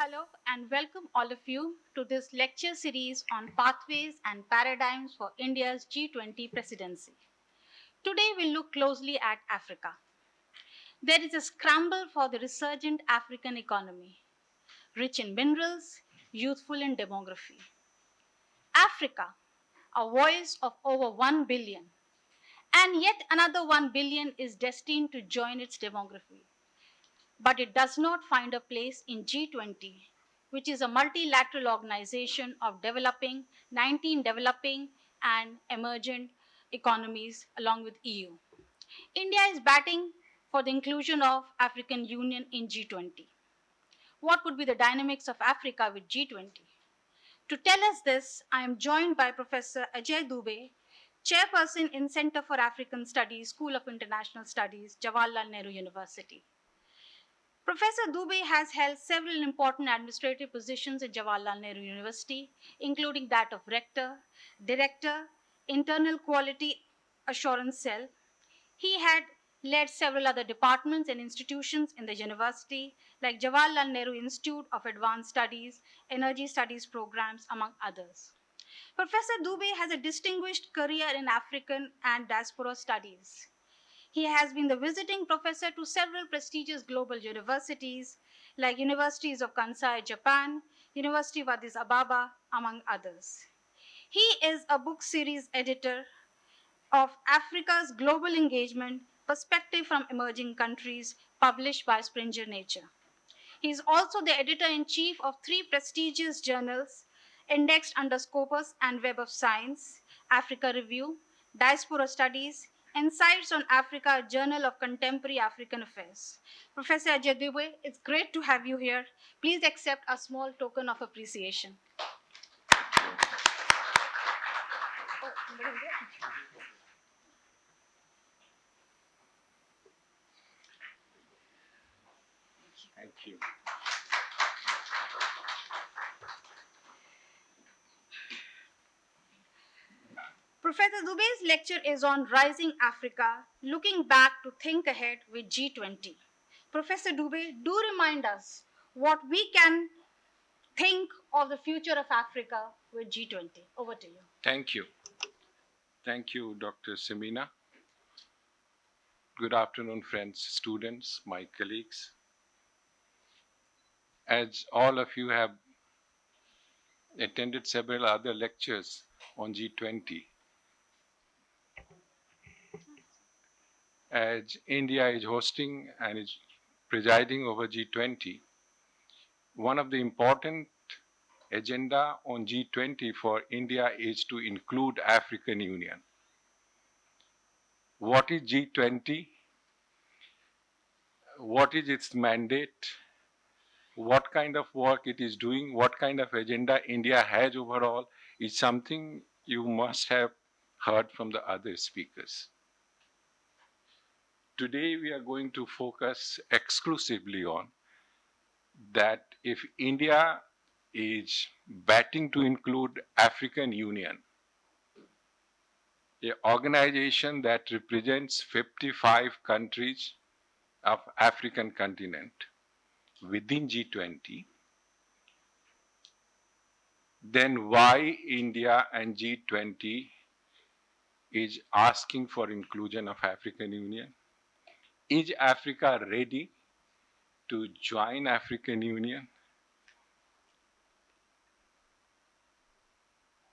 Hello and welcome all of you to this lecture series on pathways and paradigms for India's G20 presidency. Today we'll look closely at Africa. There is a scramble for the resurgent African economy, rich in minerals, youthful in demography. Africa, a voice of over 1 billion, and yet another 1 billion is destined to join its demography. But it does not find a place in G20, which is a multilateral organization of developing 19 developing and emergent economies along with EU. India is batting for the inclusion of African Union in G20. What would be the dynamics of Africa with G20? To tell us this, I am joined by Professor Ajay Dubey, chairperson in Center for African Studies, School of International Studies, Jawaharlal Nehru University. Professor Dubey has held several important administrative positions at Jawaharlal Nehru University, including that of Rector, Director, Internal Quality Assurance Cell. He had led several other departments and institutions in the university, like Jawaharlal Nehru Institute of Advanced Studies, Energy Studies programs, among others. Professor Dubey has a distinguished career in African and diaspora studies. He has been the visiting professor to several prestigious global universities like Universities of Kansai, Japan, University of Addis Ababa, among others. He is a book series editor of Africa's Global Engagement, Perspective from Emerging Countries, published by Springer Nature. He is also the editor-in-chief of three prestigious journals indexed under Scopus and Web of Science, Africa Review, Diaspora Studies, Insights on Africa, Journal of Contemporary African Affairs. Professor Ajay Dubey, it's great to have you here. Please accept a small token of appreciation. Thank you. Professor Dubey's lecture is on Rising Africa, looking back to think ahead with G20. Professor Dubey, do remind us what we can think of the future of Africa with G20. Over to you. Thank you. Thank you, Dr. Semina. Good afternoon, friends, students, my colleagues. As all of you have attended several other lectures on G20, as India is hosting and is presiding over G20, one of the important agenda on G20 for India is to include African Union. What is G20? What is its mandate? What kind of work it is doing, what kind of agenda India has overall is something you must have heard from the other speakers. Today we are going to focus exclusively on that if India is batting to include African Union, an organization that represents 55 countries of African continent within G20, then why India and G20 is asking for inclusion of African Union? Is Africa ready to join African Union?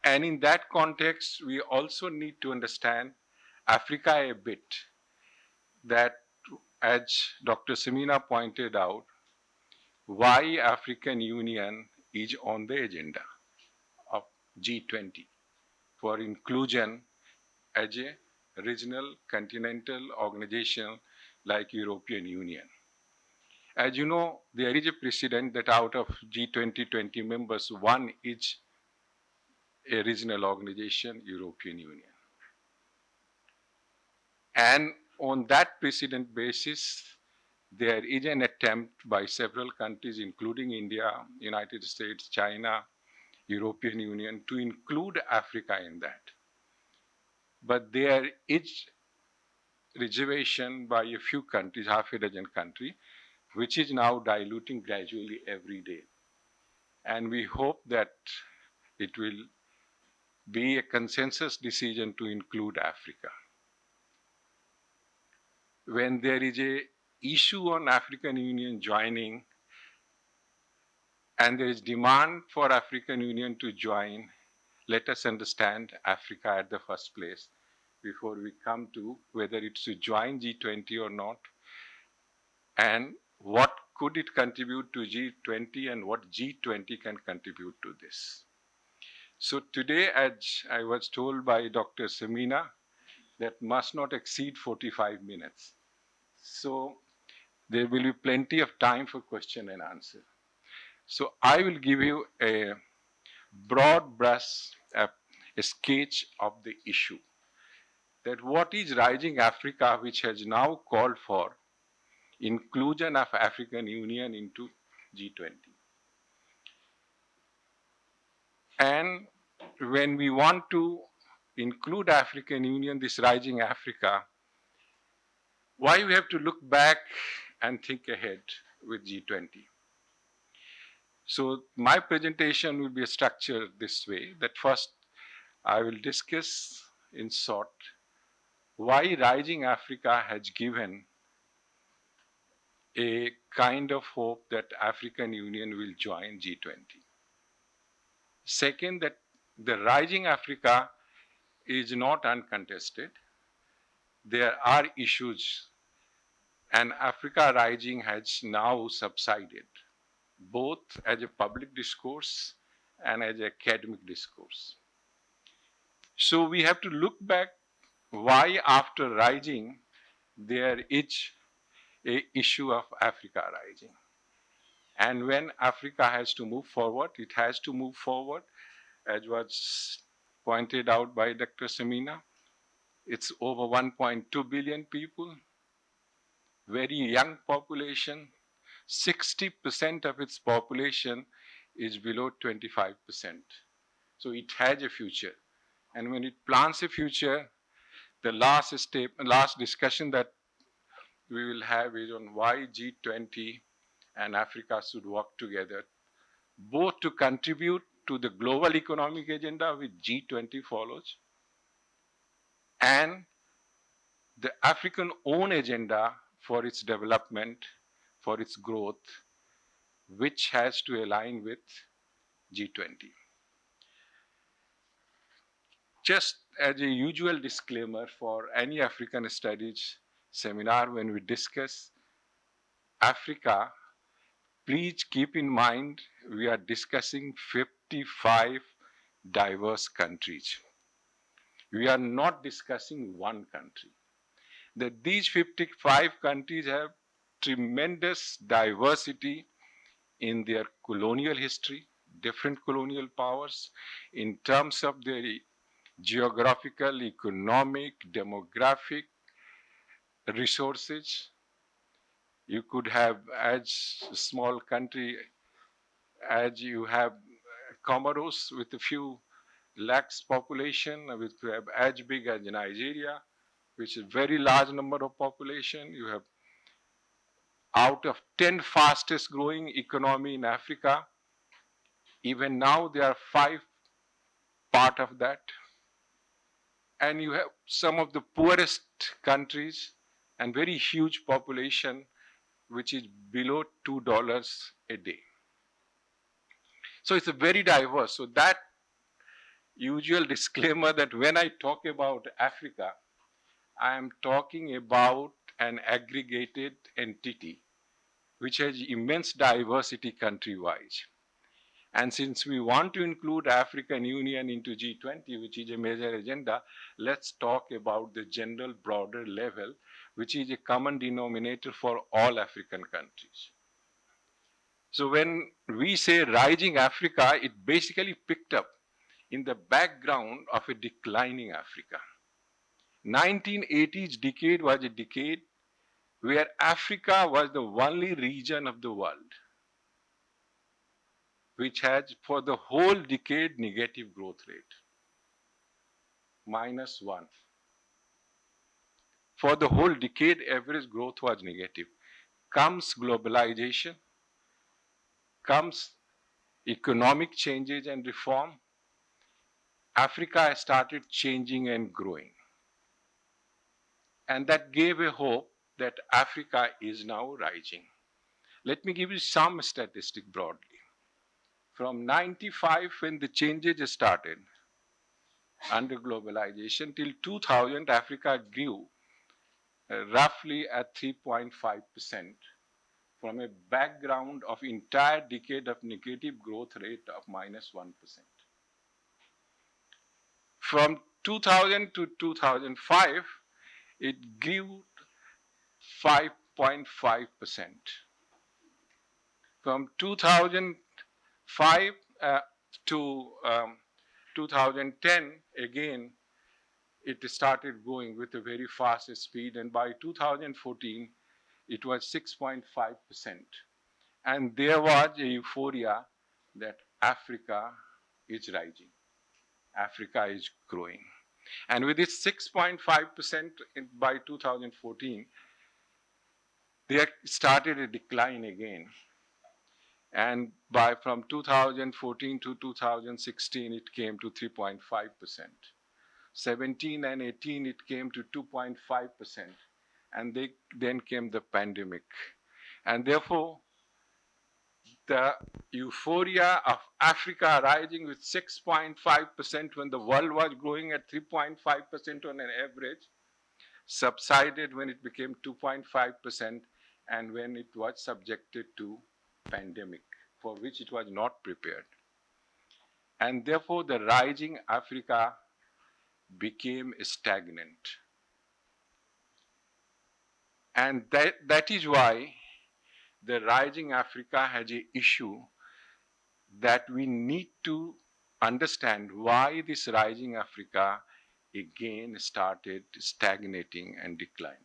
And in that context, we also need to understand Africa a bit, that as Dr. Semina pointed out, why African Union is on the agenda of G20 for inclusion as a regional continental organization like European Union. As you know, there is a precedent that out of G20 20 members, one is a regional organization, European Union. And on that precedent basis, there is an attempt by several countries, including India, United States, China, European Union, to include Africa in that. But there is reservation by a few countries, half a dozen countries, which is now diluting gradually every day. And we hope that it will be a consensus decision to include Africa. When there is a issue on African Union joining and there is demand for African Union to join, let us understand Africa at the first place before we come to whether it's to join G20 or not, and what could it contribute to G20 and what G20 can contribute to this. So today, as I was told by Dr. Samina, that must not exceed 45 minutes. So there will be plenty of time for question and answer. So I will give you a broad brush, a sketch of the issue. That what is Rising Africa, which has now called for inclusion of African Union into G20. And when we want to include African Union, this Rising Africa, why we have to look back and think ahead with G20. So my presentation will be structured this way, that first I will discuss in short why Rising Africa has given a kind of hope that African Union will join G20. Second, that the Rising Africa is not uncontested. There are issues, and Africa Rising has now subsided, both as a public discourse and as academic discourse. So we have to look back why after Rising there is a issue of Africa Rising. And when Africa has to move forward, it has to move forward, as was pointed out by Dr. Samina. It's over 1.2 billion people, very young population. 60% of its population is below 25%. So it has a future. And when it plans a future, the last step, last discussion that we will have is on why G20 and Africa should work together, both to contribute to the global economic agenda which G20 follows, and the African own agenda for its development, for its growth, which has to align with G20. Just as a usual disclaimer for any African studies seminar, when we discuss Africa, please keep in mind we are discussing 55 diverse countries. We are not discussing one country. That these 55 countries have tremendous diversity in their colonial history, different colonial powers, in terms of their geographical, economic, demographic resources. You could have as small country as you have Comoros with a few lakhs population, which you have as big as Nigeria, which is a very large number of population. You have out of 10 fastest growing economy in Africa, even now there are 5 part of that. And you have some of the poorest countries and very huge population, which is below $2 a day. So it's a very diverse. So that usual disclaimer that when I talk about Africa, I am talking about an aggregated entity which has immense diversity country-wise. And since we want to include African Union into G20, which is a major agenda, let's talk about the general broader level, which is a common denominator for all African countries. So when we say Rising Africa, it basically picked up in the background of a declining Africa. 1980s decade was a decade where Africa was the only region of the world which has for the whole decade negative growth rate, -1. For the whole decade, average growth was negative. Comes globalization, comes economic changes and reform, Africa started changing and growing. And that gave a hope that Africa is now rising. Let me give you some statistic broadly. From 95, when the changes started under globalization, till 2000, Africa grew roughly at 3.5% from a background of entire decade of negative growth rate of minus 1%. From 2000 to 2005, it grew 5.5%. From 2005 to 2010, again, it started going with a very fast speed, and by 2014, it was 6.5%. And there was a euphoria that Africa is rising, Africa is growing. And with this 6.5% by 2014, there started a decline again. And from 2014 to 2016, it came to 3.5%. 17 and 18, it came to 2.5%. And then came the pandemic. And therefore, the euphoria of Africa rising with 6.5% when the world was growing at 3.5% on an average subsided when it became 2.5% and when it was subjected to pandemic for which it was not prepared. And therefore the rising Africa became stagnant. And that is why the rising Africa has an issue that we need to understand why this rising Africa again started stagnating and declining.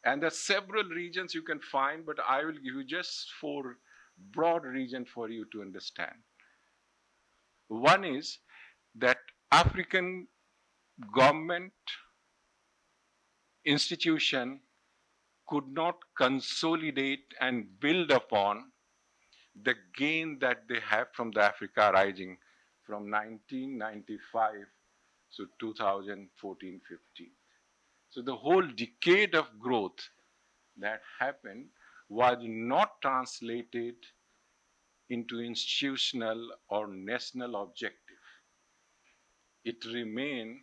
And there are several regions you can find, but I will give you just 4 broad regions for you to understand. One is that African government institution could not consolidate and build upon the gain that they have from the Africa rising from 1995 to 2014-15. So the whole decade of growth that happened was not translated into institutional or national objective. It remained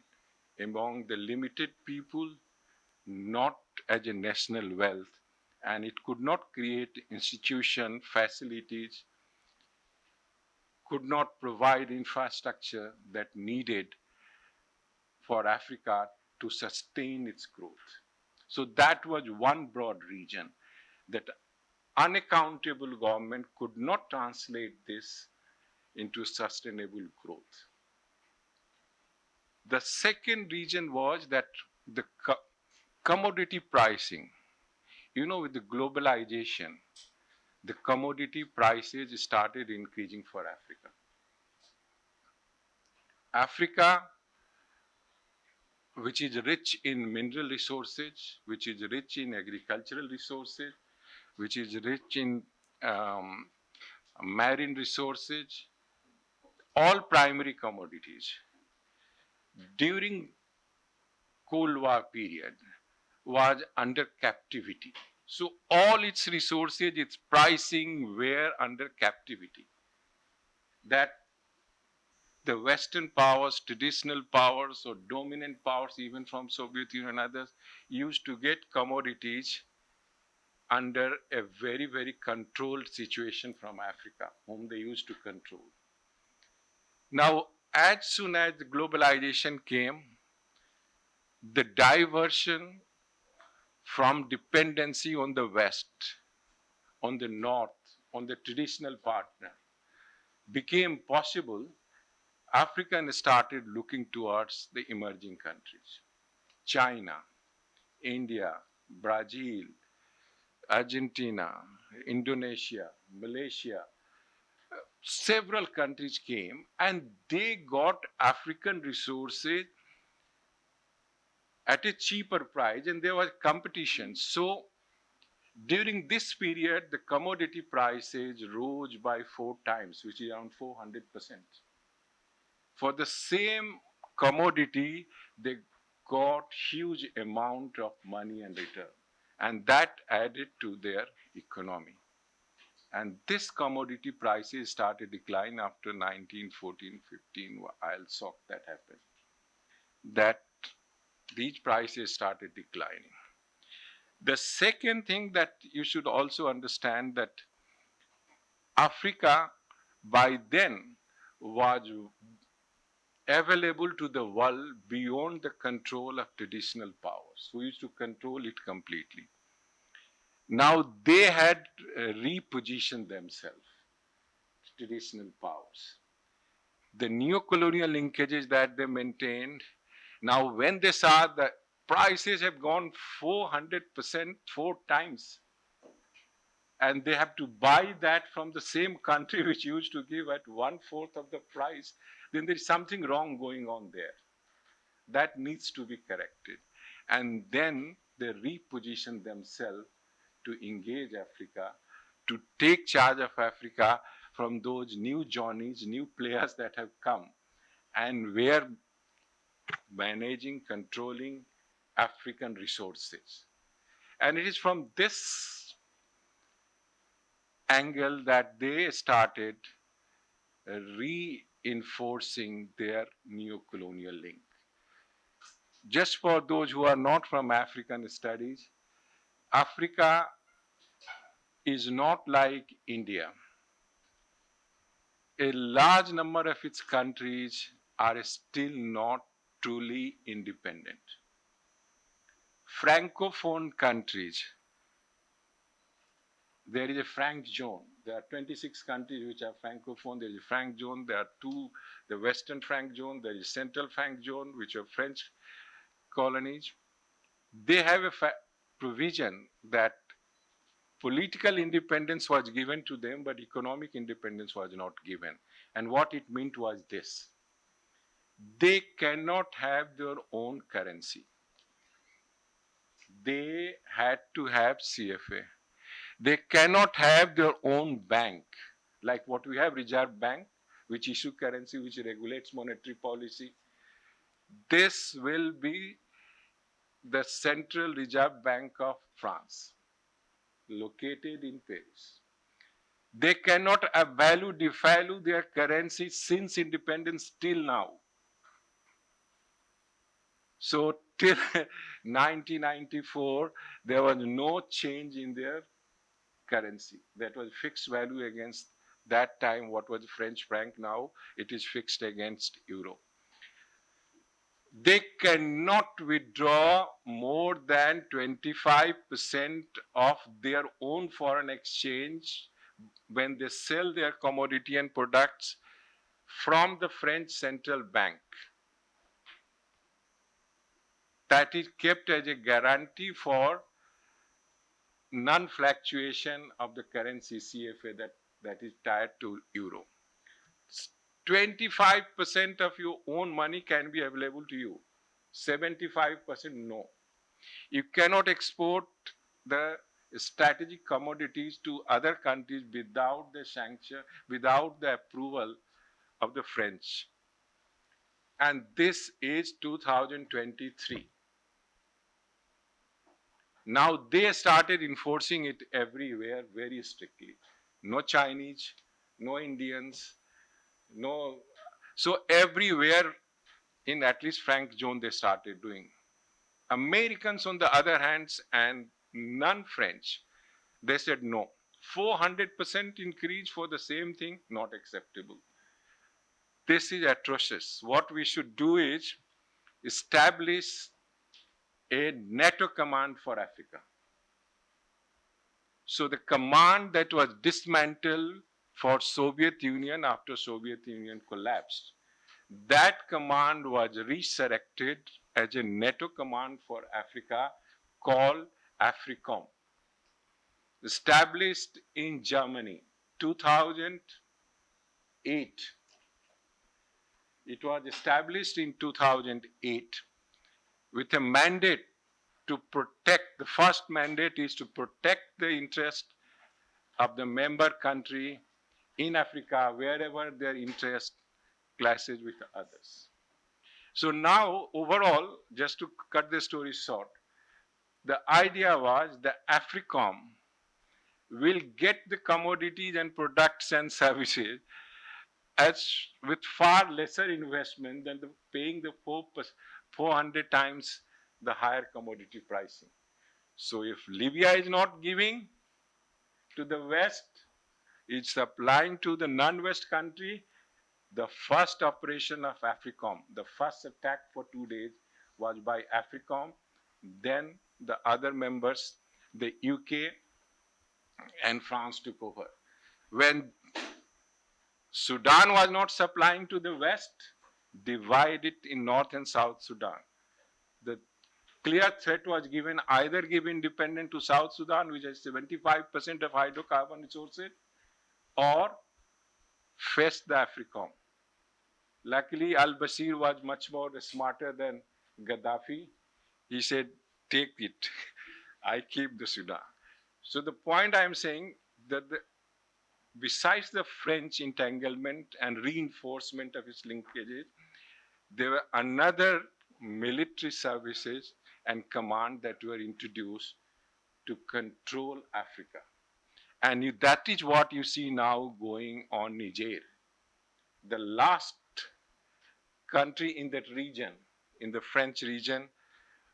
among the limited people, not as a national wealth, and it could not create institution facilities, could not provide infrastructure that needed for Africa to sustain its growth. So that was one broad region that unaccountable government could not translate this into sustainable growth. The second region was that the commodity pricing. You know, with the globalization, the commodity prices started increasing for Africa. Africa, which is rich in mineral resources, which is rich in agricultural resources, which is rich in marine resources, all primary commodities. During Cold War period was under captivity. So all its resources, its pricing were under captivity. That the Western powers, traditional powers or dominant powers, even from Soviet Union and others, used to get commodities under a very, very controlled situation from Africa, whom they used to control. Now, as soon as the globalization came, the diversion from dependency on the West, on the North, on the traditional partner became possible. Africans started looking towards the emerging countries. China, India, Brazil, Argentina, Indonesia, Malaysia, several countries came and they got African resources at a cheaper price and there was competition. So During this period, the commodity prices rose by 4 times, which is around 400%. For the same commodity, they got huge amount of money and return, and that added to their economy. And this commodity prices started decline after 1914-15 oil shock that happened. That these prices started declining. The second thing that you should also understand that Africa by then was available to the world beyond the control of traditional powers who used to control it completely. Now they had repositioned themselves, traditional powers. The neo-colonial linkages that they maintained, now when they saw the prices have gone 400%, 4 times, and they have to buy that from the same country which used to give at 1/4 of the price, then there is something wrong going on there. That needs to be corrected. And then they reposition themselves to engage Africa, to take charge of Africa from those new Johnnies, new players that have come and were managing, controlling African resources. And it is from this angle that they started reinforcing their neo-colonial link. Just for those who are not from African studies, Africa is not like India. A large number of its countries are still not truly independent. Francophone countries, there is a Franc zone. There are 26 countries which are Francophone. There is a Franc zone. There are two, the Western Franc zone. There is Central Franc zone, which are French colonies. They have a provision that political independence was given to them, but economic independence was not given. And what it meant was this: they cannot have their own currency. They had to have CFA. They cannot have their own bank, like what we have, Reserve Bank, which issue currency, which regulates monetary policy. This will be the Central Reserve Bank of France, located in Paris. They cannot value, devalue their currency since independence till now. So till 1994, there was no change in their currency. That was fixed value against that time what was French franc. Now it is fixed against euro. They cannot withdraw more than 25% of their own foreign exchange when they sell their commodity and products from the French central bank. That is kept as a guarantee for non-fluctuation of the currency CFA that is tied to euro. 25% of your own money can be available to you. 75% no. You cannot export the strategic commodities to other countries without the sanction, without the approval of the French. And this is 2023. Now they started enforcing it everywhere very strictly. No Chinese, no Indians, no. So everywhere in at least Franc zone they started doing. Americans on the other hand and non-French, they said no. 400% increase for the same thing, not acceptable. This is atrocious. What we should do is establish a NATO command for Africa. So the command that was dismantled for Soviet Union after Soviet Union collapsed, that command was resurrected as a NATO command for Africa called AFRICOM, established in Germany 2008. It was established in 2008 with a mandate to protect, the first mandate is to protect the interest of the member country in Africa wherever their interest clashes with others. So now, overall, just to cut the story short, the idea was the AFRICOM will get the commodities and products and services as with far lesser investment than paying the 400 times the higher commodity pricing. So if Libya is not giving to the West, it's supplying to the non-West country. The first operation of AFRICOM, the first attack for 2 days was by AFRICOM. Then the other members, the UK and France took over. When Sudan was not supplying to the West, divide it in North and South Sudan. The clear threat was given, either give independence to South Sudan, which has 75% of hydrocarbon resources, or face the AFRICOM. Luckily, al-Bashir was much more smarter than Gaddafi. He said, take it. I keep the Sudan. So the point I'm saying that besides the French entanglement and reinforcement of its linkages, there were another military services and command that were introduced to control Africa. And that is what you see now going on Niger. The last country in that region, in the French region,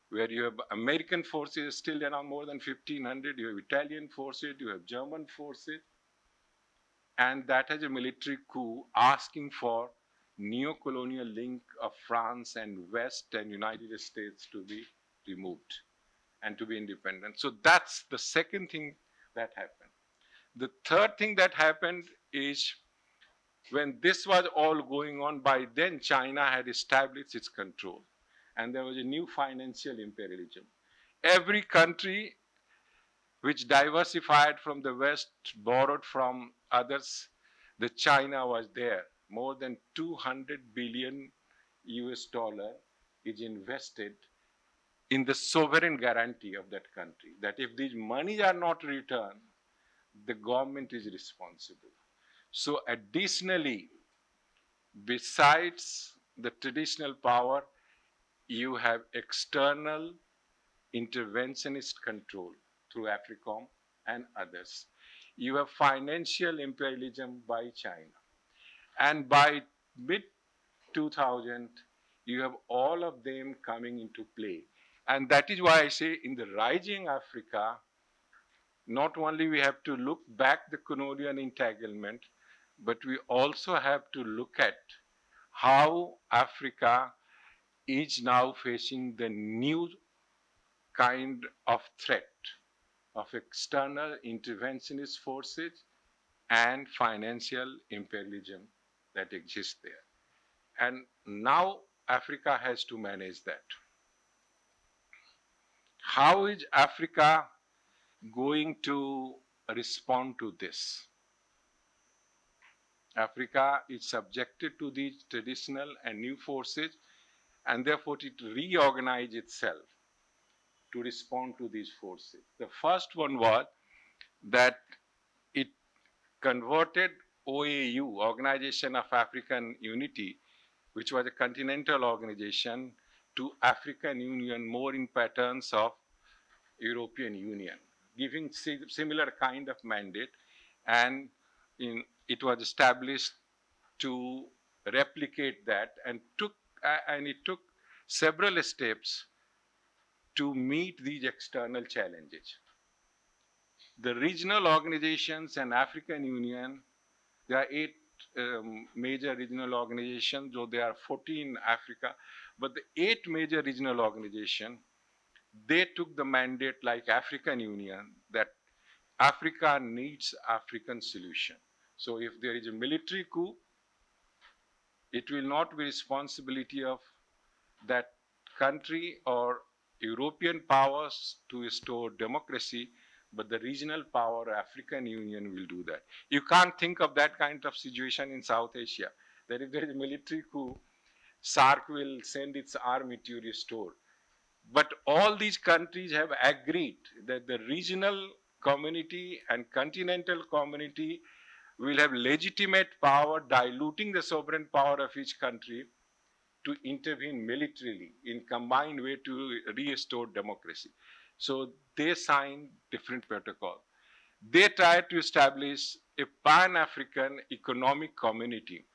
where you have American forces still around more than 1,500, you have Italian forces, you have German forces, and that has a military coup asking for neo-colonial link of France and West and United States to be removed and to be independent. So that's the second thing that happened. The third thing that happened is when this was all going on, by then China had established its control and there was a new financial imperialism. Every country which diversified from the West, borrowed from others, the China was there. More than 200 billion US dollar is invested in the sovereign guarantee of that country, that if these monies are not returned, the government is responsible. So additionally, besides the traditional power, you have external interventionist control through AFRICOM and others. You have financial imperialism by China. And by mid 2000, you have all of them coming into play. And that is why I say in the rising Africa, not only we have to look back the colonial entanglement, but we also have to look at how Africa is now facing the new kind of threat of external interventionist forces and financial imperialism that exists there. And now Africa has to manage that. How is Africa going to respond to this? Africa is subjected to these traditional and new forces, and therefore it reorganizes itself to respond to these forces. The first one was that it converted OAU, Organization of African Unity, which was a continental organization, to African Union more in patterns of European Union, giving similar kind of mandate, and it was established to replicate that, and it took several steps to meet these external challenges. The regional organizations and African Union, there are 8 major regional organizations, though there are 14 in Africa, but the 8 major regional organizations, they took the mandate like African Union that Africa needs African solution. So if there is a military coup, it will not be responsibility of that country or European powers to restore democracy, but the regional power, African Union, will do that. You can't think of that kind of situation in South Asia, that if there is a military coup, SARC will send its army to restore. But all these countries have agreed that the regional community and continental community will have legitimate power, diluting the sovereign power of each country to intervene militarily in combined way to restore democracy. So they signed different protocol. They tried to establish a pan-African economic community,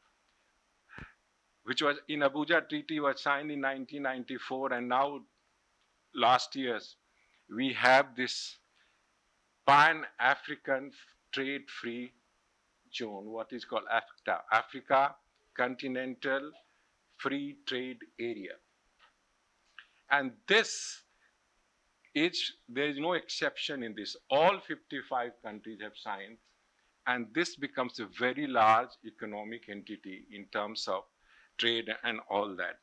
which was in Abuja Treaty was signed in 1994, and now last years we have this pan-African trade-free zone, what is called AFTA, Africa Continental Free Trade Area. And this there is no exception in this. All 55 countries have signed, and this becomes a very large economic entity in terms of trade and all that.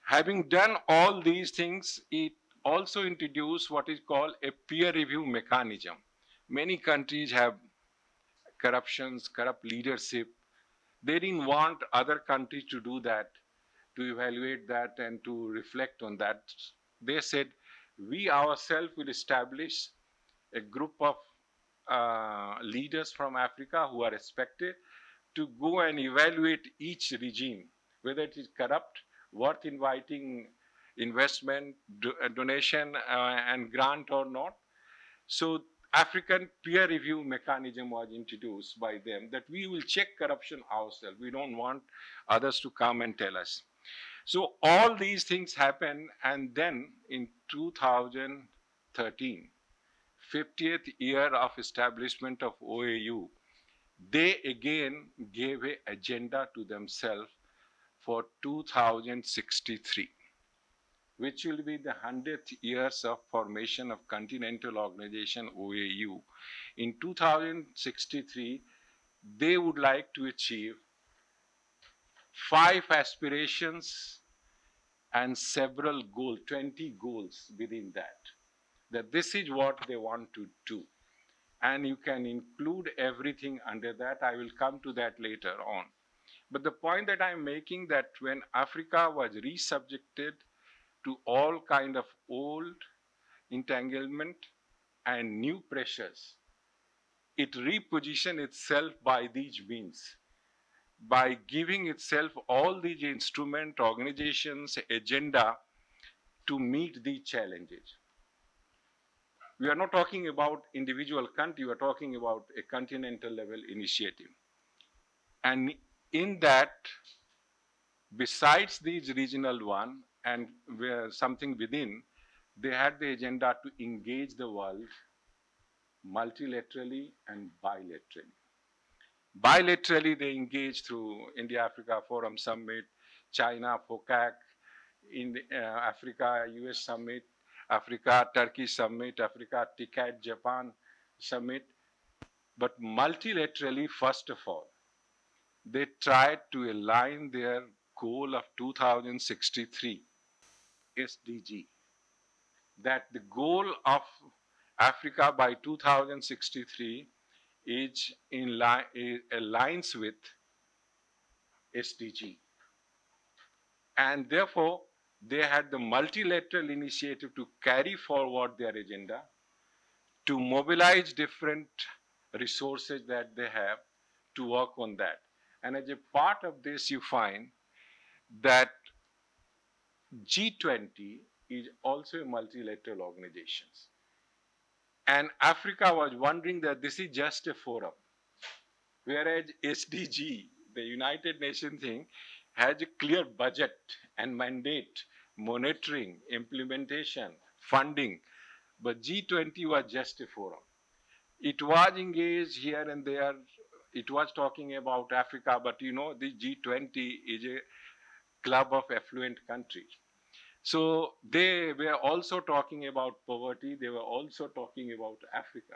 Having done all these things, it also introduced what is called a peer review mechanism. Many countries have corruptions, corrupt leadership. They didn't want other countries to do that, to evaluate that and to reflect on that. They said, we ourselves will establish a group of leaders from Africa who are respected to go and evaluate each regime, whether it is corrupt, worth inviting investment, donation, and grant or not. So African peer review mechanism was introduced by them that we will check corruption ourselves. We don't want others to come and tell us. So all these things happen, and then in 2013, 50th year of establishment of OAU, they again gave an agenda to themselves for 2063, which will be the 100th years of formation of Continental Organization OAU. In 2063, they would like to achieve 5 aspirations and several goals, 20 goals within that. That this is what they want to do. And you can include everything under that. I will come to that later on. But the point that I'm making, that when Africa was resubjected to all kind of old entanglement and new pressures, it repositioned itself by these means, by giving itself all these instrument, organizations, agenda to meet these challenges. We are not talking about individual country, we are talking about a continental level initiative. And in that, besides these regional one and something within, they had the agenda to engage the world multilaterally and bilaterally. Bilaterally, they engage through India-Africa Forum Summit, China, FOCAC, in Africa, US Summit, Africa, Turkey Summit, Africa, TICAD, Japan Summit. But multilaterally, first of all, they tried to align their goal of 2063 SDG, that the goal of Africa by 2063 is in line, aligns with SDG. And therefore, they had the multilateral initiative to carry forward their agenda, to mobilize different resources that they have to work on that. And as a part of this, you find that G20 is also a multilateral organization. And Africa was wondering that this is just a forum, whereas SDG, the United Nations thing, has a clear budget and mandate, monitoring, implementation, funding. But G20 was just a forum. It was engaged here and there. It was talking about Africa, but you know, the G20 is a club of affluent countries. So they were also talking about poverty. They were also talking about Africa.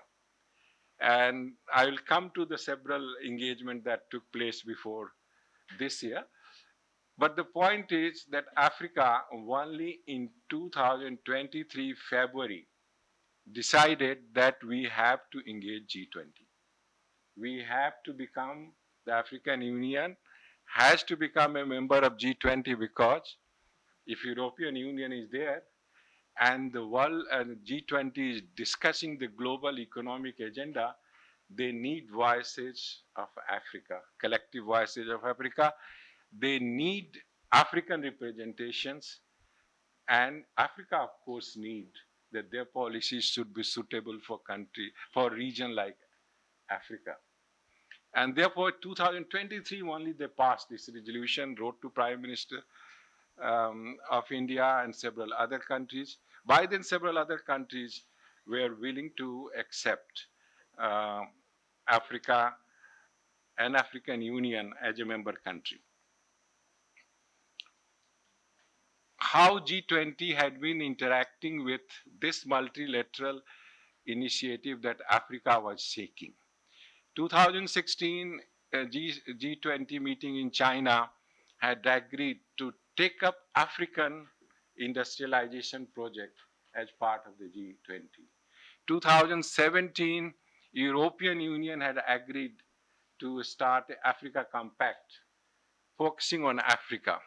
And I will come to the several engagement that took place before this year. But the point is that Africa only in 2023 February decided that we have to engage G20. We have to become, the African Union has to become a member of G20 because If European Union is there and the world and G20 is discussing the global economic agenda, they need voices of Africa, collective voices of Africa. They need African representations, and Africa, of course, need that their policies should be suitable for a region like Africa. And therefore, 2023 only they passed this resolution, wrote to Prime Minister of India and several other countries. By then, several other countries were willing to accept uh, Africa and African Union as a member country. How G20 had been interacting with this multilateral initiative that Africa was seeking. 2016 G20 meeting in China had agreed to take up African industrialization project as part of the G20. 2017 European Union had agreed to start the Africa Compact focusing on Africa.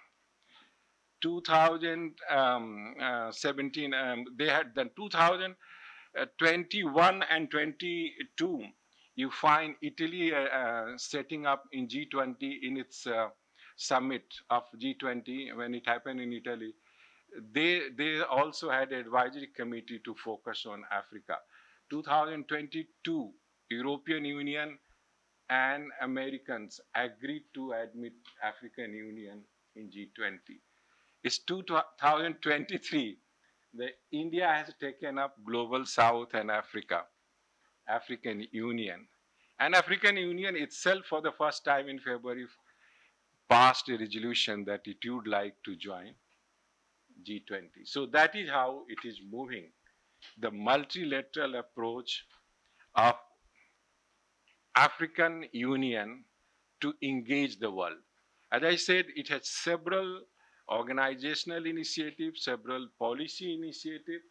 2017 they had done 2021 and 22 you find Italy setting up in G20 in its summit of G20 when it happened in Italy. They also had an advisory committee to focus on Africa. 2022 European Union and Americans agreed to admit African Union in G20. It's 2023. India has taken up Global South and Africa, African Union. And African Union itself, for the first time in February, passed a resolution that it would like to join G20. So that is how it is moving. The multilateral approach of African Union to engage the world. As I said, it has several organizational initiatives, several policy initiatives.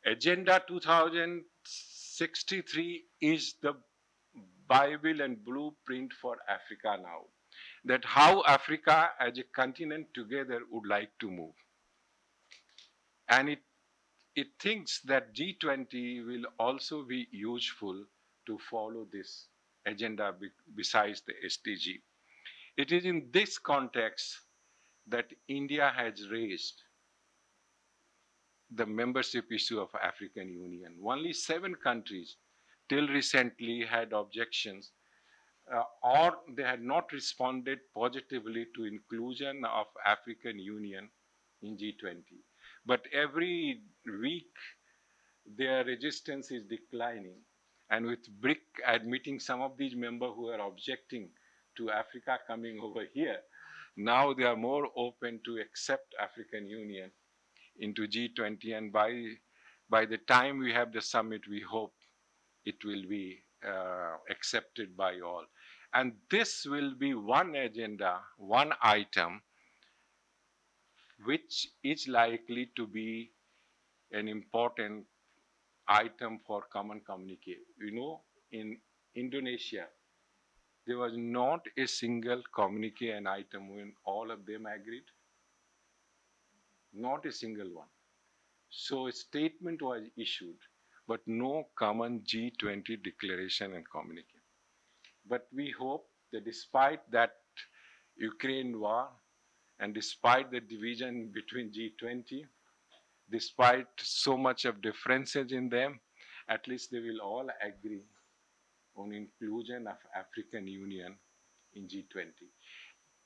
Agenda 2063 is the Bible and blueprint for Africa now. That how Africa as a continent together would like to move. And it thinks that G20 will also be useful to follow this agenda besides the SDG. It is in this context that India has raised the membership issue of African Union. Only 7 countries till recently had objections or they had not responded positively to inclusion of African Union in G20. But every week their resistance is declining. And with BRIC admitting some of these members who are objecting to Africa coming over here, now they are more open to accept African Union into G20. And by the time we have the summit, we hope it will be accepted by all. And this will be one agenda, one item, which is likely to be an important item for common communique. You know, in Indonesia, there was not a single communique and item when all of them agreed. Not a single one. So a statement was issued, but no common G20 declaration and communique. But we hope that despite that Ukraine war and despite the division between G20, despite so much of differences in them, at least they will all agree on inclusion of African Union in G20.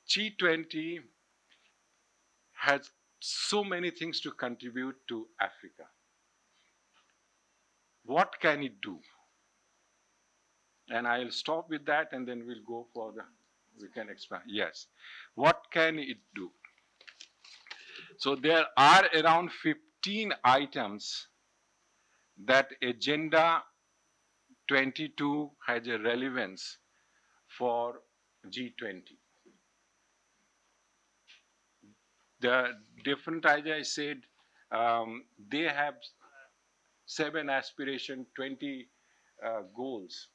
G20 has so many things to contribute to Africa. What can it do? And I'll stop with that and then we'll go for we can expand. Yes. What can it do? So there are around 15 items that Agenda 22 has a relevance for G20. The different, as I said, they have 7 aspiration, 20 goals.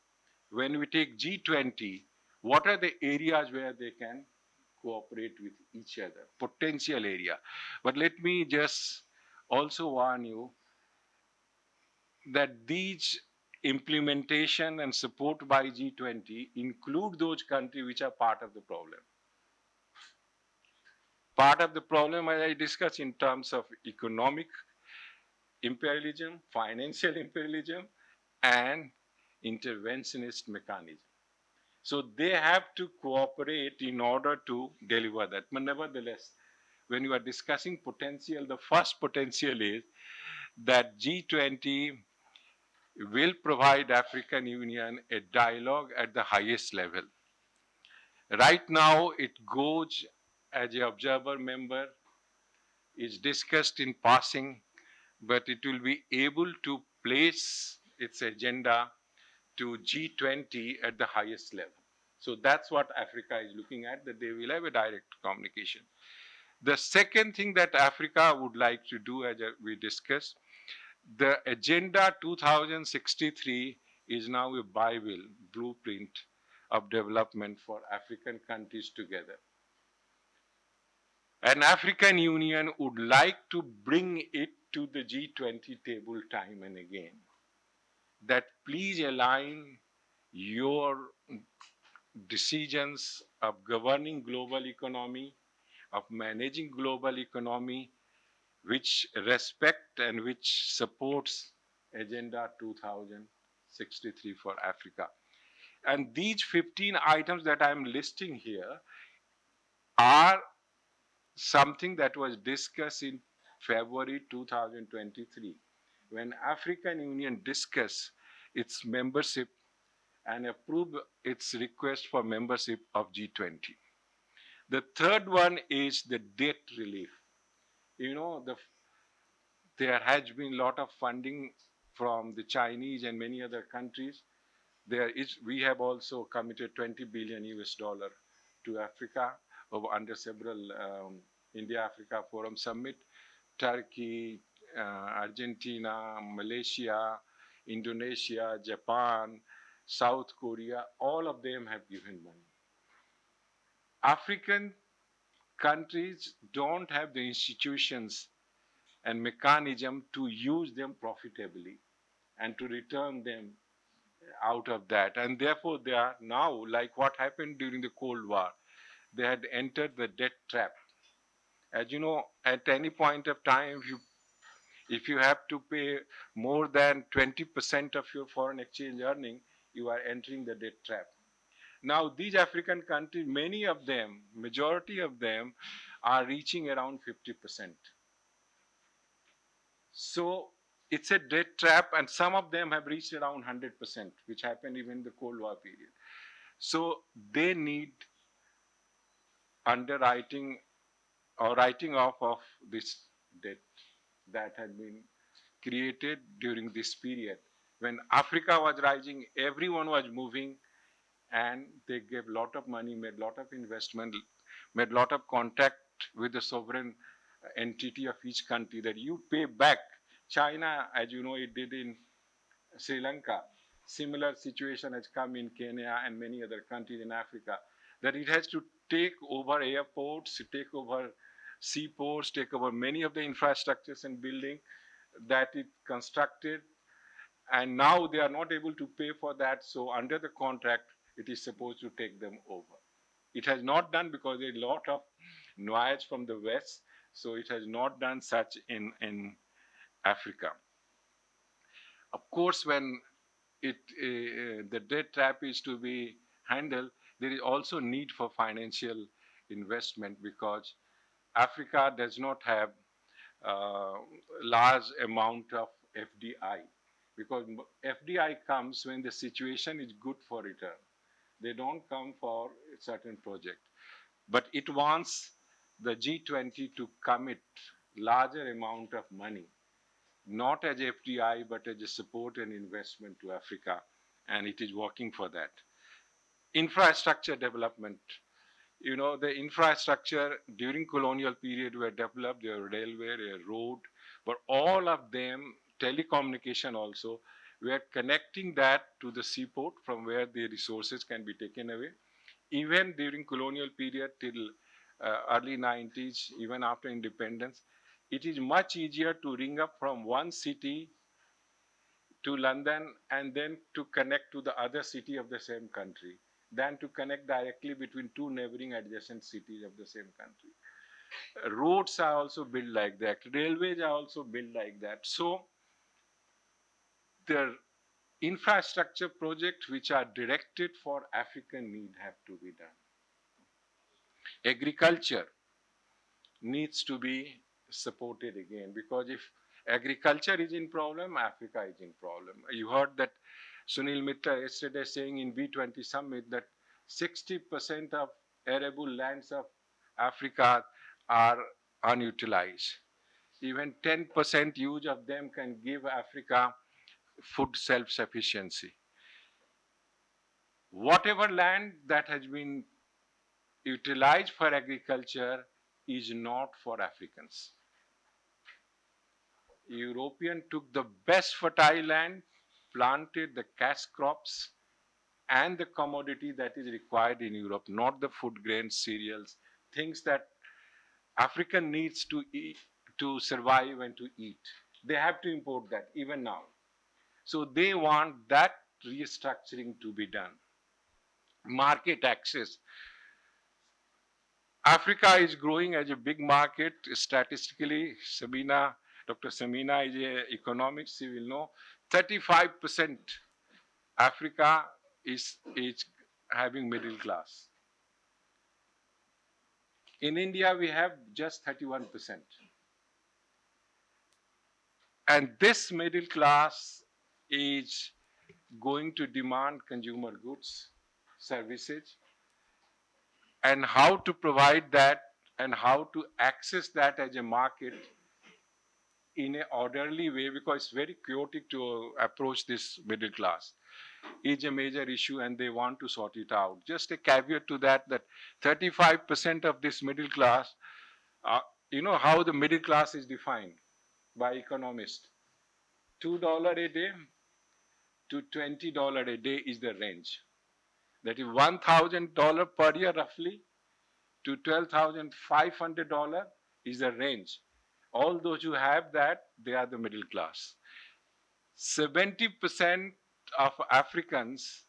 When we take G20, what are the areas where they can cooperate with each other. Potential area. But let me just also warn you that these implementation and support by G20 include those countries which are part of the problem. Part of the problem, as I discussed, in terms of economic imperialism, financial imperialism, and interventionist mechanism. So they have to cooperate in order to deliver that. But nevertheless, when you are discussing potential, the first potential is that G20 will provide African Union a dialogue at the highest level. Right now, it goes as an observer member, is discussed in passing, but it will be able to place its agenda to G20 at the highest level. So that's what Africa is looking at, that they will have a direct communication. The second thing that Africa would like to do, as we discussed, the Agenda 2063 is now a Bible, blueprint of development for African countries together. An African Union would like to bring it to the G20 table time and again. That please align your decisions of governing global economy, of managing global economy, which respect and which supports Agenda 2063 for Africa. And these 15 items that I'm listing here are something that was discussed in February 2023 when African Union discussed its membership and approved its request for membership of G20. The third one is the debt relief. You know, there has been a lot of funding from the Chinese and many other countries. We have also committed 20 billion US dollar to Africa under several India-Africa Forum Summit. Turkey, Argentina, Malaysia, Indonesia, Japan, South Korea, all of them have given money. African countries don't have the institutions and mechanism to use them profitably and to return them out of that. And therefore, they are now, like what happened during the Cold War, they had entered the debt trap. As you know, at any point of time, if you have to pay more than 20% of your foreign exchange earning, you are entering the debt trap. Now, these African countries, many of them, majority of them, are reaching around 50%. So it's a debt trap, and some of them have reached around 100%, which happened even in the Cold War period. So they need underwriting or writing off of this debt that had been created during this period. When Africa was rising, everyone was moving, and they gave a lot of money, made a lot of investment, made a lot of contact with the sovereign entity of each country that you pay back. China, as you know, it did in Sri Lanka. Similar situation has come in Kenya and many other countries in Africa, that it has to take over airports, take over seaports, take over many of the infrastructures and building that it constructed, and now they are not able to pay for that. So under the contract, it is supposed to take them over. It has not done because there is a lot of noise from the West, so it has not done such in Africa. Of course, when the debt trap is to be handled, there is also need for financial investment because Africa does not have large amount of FDI, because FDI comes when the situation is good for return. They don't come for a certain project, but it wants the G20 to commit larger amount of money, not as FDI, but as a support and investment to Africa, and it is working for that. Infrastructure development. You know, the infrastructure during colonial period were developed, there railway, a road, but all of them, telecommunication also, were connecting that to the seaport from where the resources can be taken away. Even during colonial period till early 90s, even after independence, it is much easier to ring up from one city to London and then to connect to the other city of the same country than to connect directly between two neighboring adjacent cities of the same country. Roads are also built like that. Railways are also built like that. So the infrastructure projects which are directed for African need have to be done. Agriculture needs to be supported again, because if agriculture is in problem, Africa is in problem. You heard that Sunil Mitra yesterday saying in B20 summit that 60% of arable lands of Africa are unutilized. Even 10% use of them can give Africa food self-sufficiency. Whatever land that has been utilized for agriculture is not for Africans. European took the best fertile land, planted the cash crops and the commodity that is required in Europe, not the food grains, cereals, things that African needs to eat, to survive and to eat. They have to import that even now. So they want that restructuring to be done. Market access. Africa is growing as a big market statistically. Dr. Samina is a economics, she will know. 35% Africa is having middle class. In India, we have just 31%. And this middle class is going to demand consumer goods, services, and how to provide that and how to access that as a market in an orderly way, because it's very chaotic to approach this middle class, is a major issue and they want to sort it out. Just a caveat to that, that 35% of this middle class, uh, you know how the middle class is defined by economists. $2 a day to $20 a day is the range. That is $1,000 per year roughly to $12,500 is the range. All those who have that, they are the middle class. 70% of Africans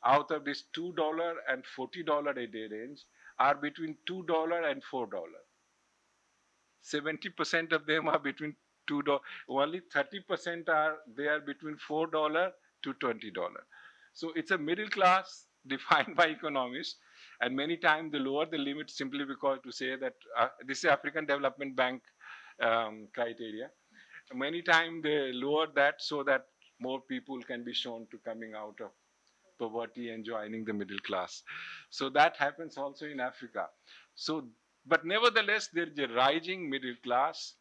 out of this $2 and $40 a day range are between $2 and $4. 70% of them are between $2. Only 30% are there between $4 to $20. So it's a middle class defined by economists, and many times they lower the limit simply because to say that this is African Development Bank criteria. Many times they lower that so that more people can be shown to coming out of poverty and joining the middle class. So that happens also in Africa. So, but nevertheless, there is a rising middle class,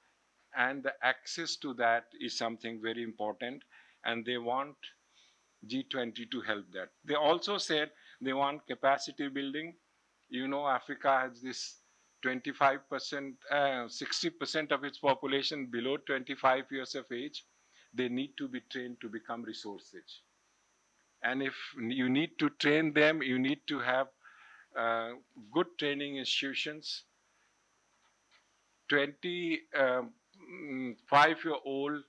and the access to that is something very important, and they want G20 to help that. They also said they want capacity building. You know, Africa has this 25%, 60% of its population below 25 years of age. They need to be trained to become resources. And if you need to train them, you need to have uh, good training institutions. 25-year-old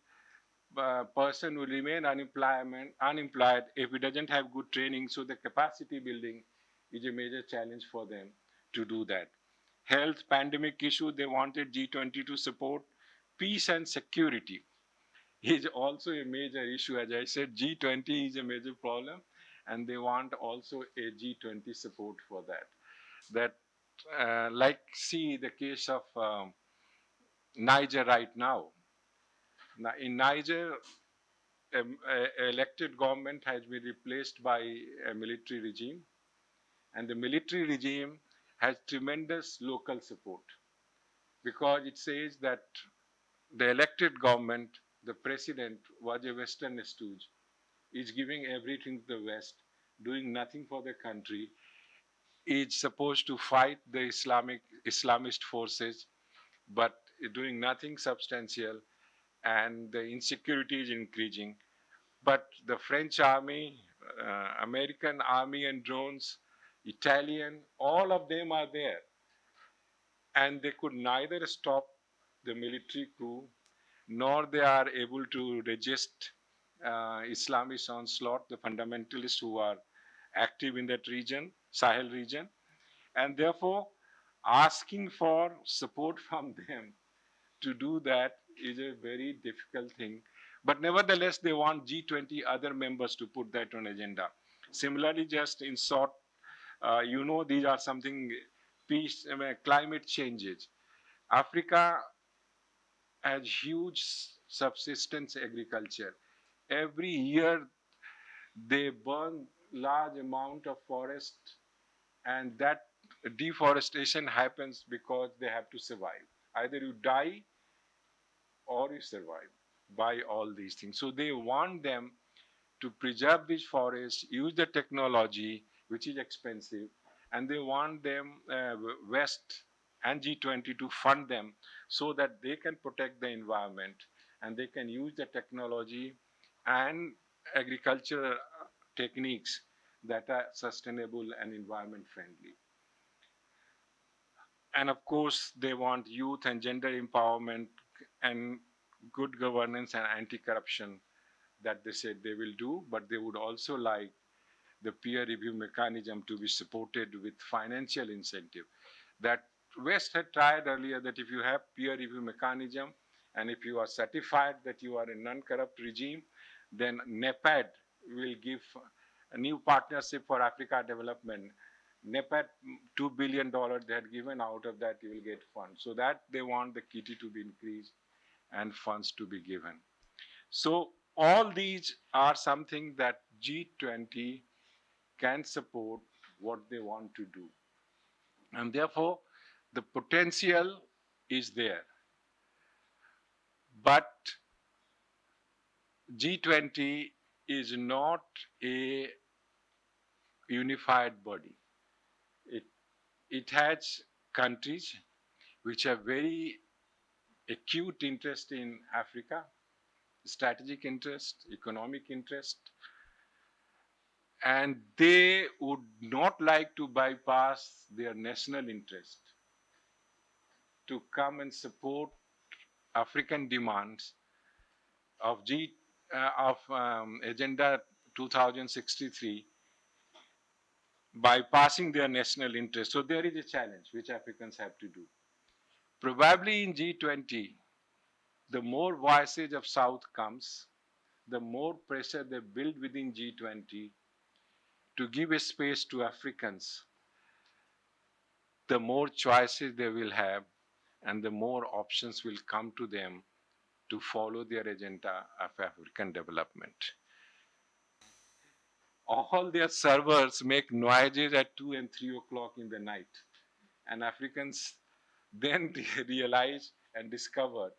person will remain unemployed if he doesn't have good training. So the capacity building is a major challenge for them to do that. Health pandemic issue, they wanted G20 to support. Peace and security is also a major issue. As I said, G20 is a major problem, and they want also a G20 support for that. That, like, see the case of Niger right now. Now, in Niger, elected government has been replaced by a military regime, and the military regime has tremendous local support because it says that the elected government, the president, was a Western stooge, is giving everything to the West, doing nothing for the country, is supposed to fight the Islamist forces, but doing nothing substantial, and the insecurity is increasing. But the French army, American army and drones, Italian, all of them are there. and they could neither stop the military coup nor they are able to resist Islamist onslaught, the fundamentalists who are active in that region, Sahel region, and therefore asking for support from them to do that is a very difficult thing. But nevertheless, they want G20 other members to put that on agenda. Similarly, just in short, these are something peace, climate changes. Africa has huge subsistence agriculture. Every year they burn large amount of forest, and that deforestation happens because they have to survive. Either you die or you survive by all these things. So they want them to preserve these forests, use the technology, which is expensive, and they want them, West and G20, to fund them so that they can protect the environment and they can use the technology and agricultural techniques that are sustainable and environment friendly. And of course, they want youth and gender empowerment and good governance and anti corruption that they said they will do, but they would also like the peer review mechanism to be supported with financial incentive. That West had tried earlier that if you have peer review mechanism and if you are certified that you are a non-corrupt regime, then NEPAD will give a new partnership for Africa development. NEPAD $2 billion they had given, out of that you will get funds. So that they want the kitty to be increased and funds to be given. So all these are something that G20 can support what they want to do. And therefore, the potential is there. But G20 is not a unified body. It, it has countries which have very acute interest in Africa, strategic interest, economic interest, and they would not like to bypass their national interest to come and support African demands of Agenda 2063 by passing their national interest. So there is a challenge which Africans have to do. Probably in G20, the more voices of South comes, the more pressure they build within G20 to give a space to Africans, the more choices they will have and the more options will come to them to follow their agenda of African development. All their servers make noises at 2 and 3 o'clock in the night. And Africans then realize and discover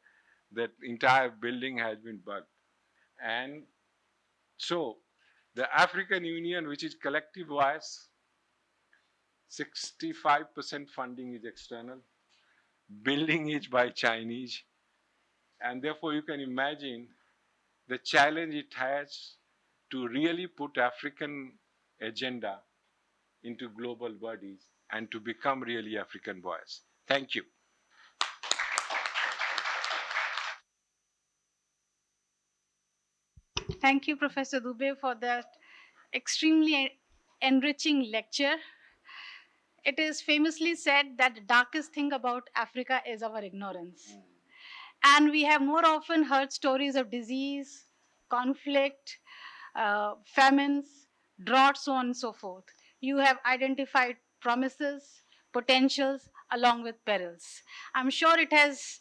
that entire building has been bugged. And so the African Union, which is collective voice, 65% funding is external, building is by Chinese, and therefore you can imagine the challenge it has to really put African agenda into global bodies and to become really African voice. Thank you. Thank you, Professor Dubey, for that extremely enriching lecture. It is famously said that the darkest thing about Africa is our ignorance. And we have more often heard stories of disease, conflict, famines, drought, so on and so forth. You have identified promises, potentials, along with perils. I'm sure it has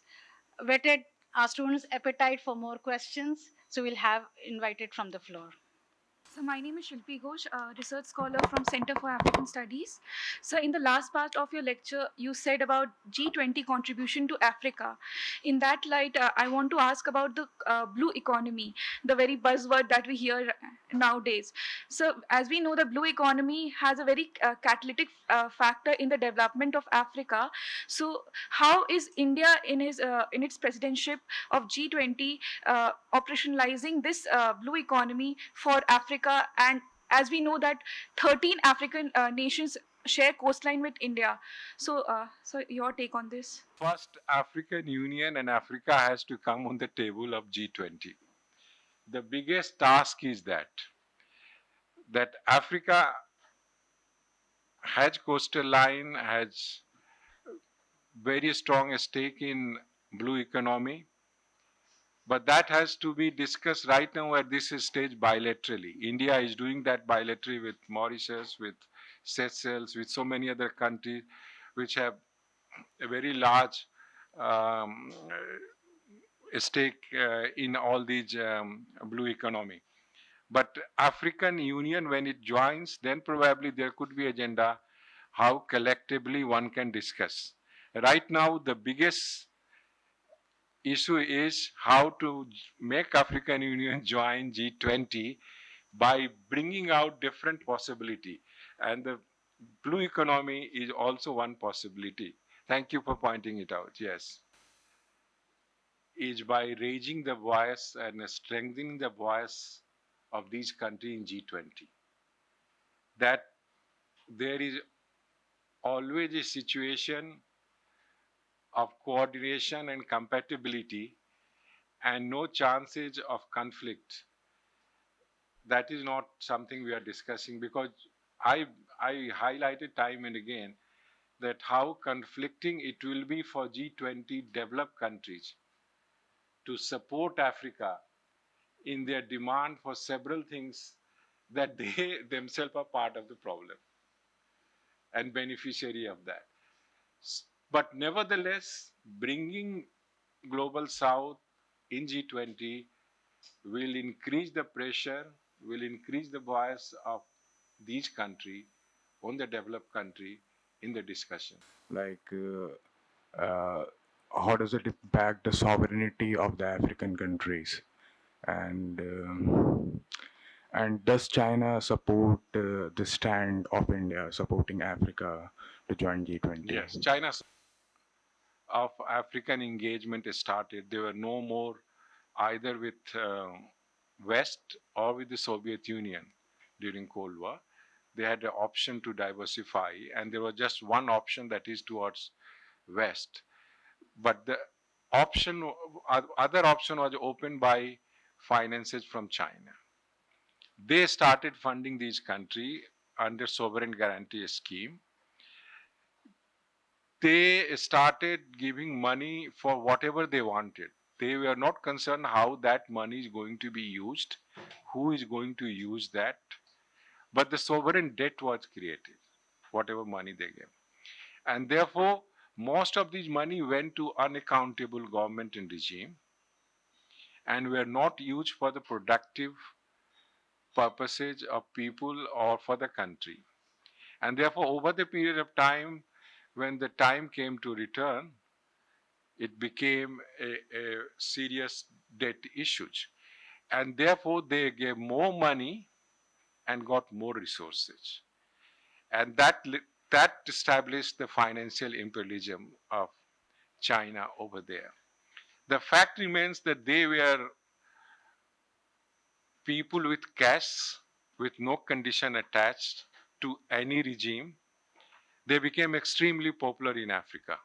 whetted our students' appetite for more questions, so we'll have invited from the floor. So my name is Shilpi Ghosh, a research scholar from Center for African Studies. So in the last part of your lecture, you said about G20 contribution to Africa. In that light, I want to ask about the blue economy, the very buzzword that we hear nowadays. So as we know, the blue economy has a very catalytic factor in the development of Africa. So how is India in its presidency of G20 operationalizing this blue economy for Africa? And as we know that 13 African nations share coastline with India. So your take on this? First, African Union and Africa has to come on the table of G20. The biggest task is that Africa has coastal line, has very strong stake in blue economy, but that has to be discussed right now at this stage bilaterally. India is doing that bilaterally with Mauritius, with Seychelles, with so many other countries which have a very large um, stake in all these blue economy. But African Union, when it joins, then probably there could be agenda how collectively one can discuss. Right now, the biggest issue is how to make African Union join G20 by bringing out different possibility. And the blue economy is also one possibility. Thank you for pointing it out. Yes. Is by raising the voice and strengthening the voice of these countries in G20. That there is always a situation of coordination and compatibility and no chances of conflict. That is not something we are discussing because I, I highlighted time and again that how conflicting it will be for G20 developed countries to support Africa in their demand for several things that they themselves are part of the problem and beneficiary of that. But nevertheless, bringing global south in G20 will increase the pressure, will increase the voice of these countries on the developed country in the discussion. Like, uh, how does it impact the sovereignty of the African countries? And does China support the stand of India supporting Africa to join G20? Yes, China of African engagement started. There were no more either with West or with the Soviet Union during Cold War. They had the option to diversify, and there was just one option that is towards West. But the option, other option was opened by finances from China. They started funding these countries under sovereign guarantee scheme. They started giving money for whatever they wanted. They were not concerned how that money is going to be used, who is going to use that, but the sovereign debt was created, whatever money they gave. And therefore, most of this money went to unaccountable government and regime and were not used for the productive purposes of people or for the country. And therefore, over the period of time, when the time came to return, it became a serious debt issue. And therefore, they gave more money and got more resources. And that established the financial imperialism of China over there. The fact remains that they were people with cash, with no condition attached to any regime. They became extremely popular in Africa.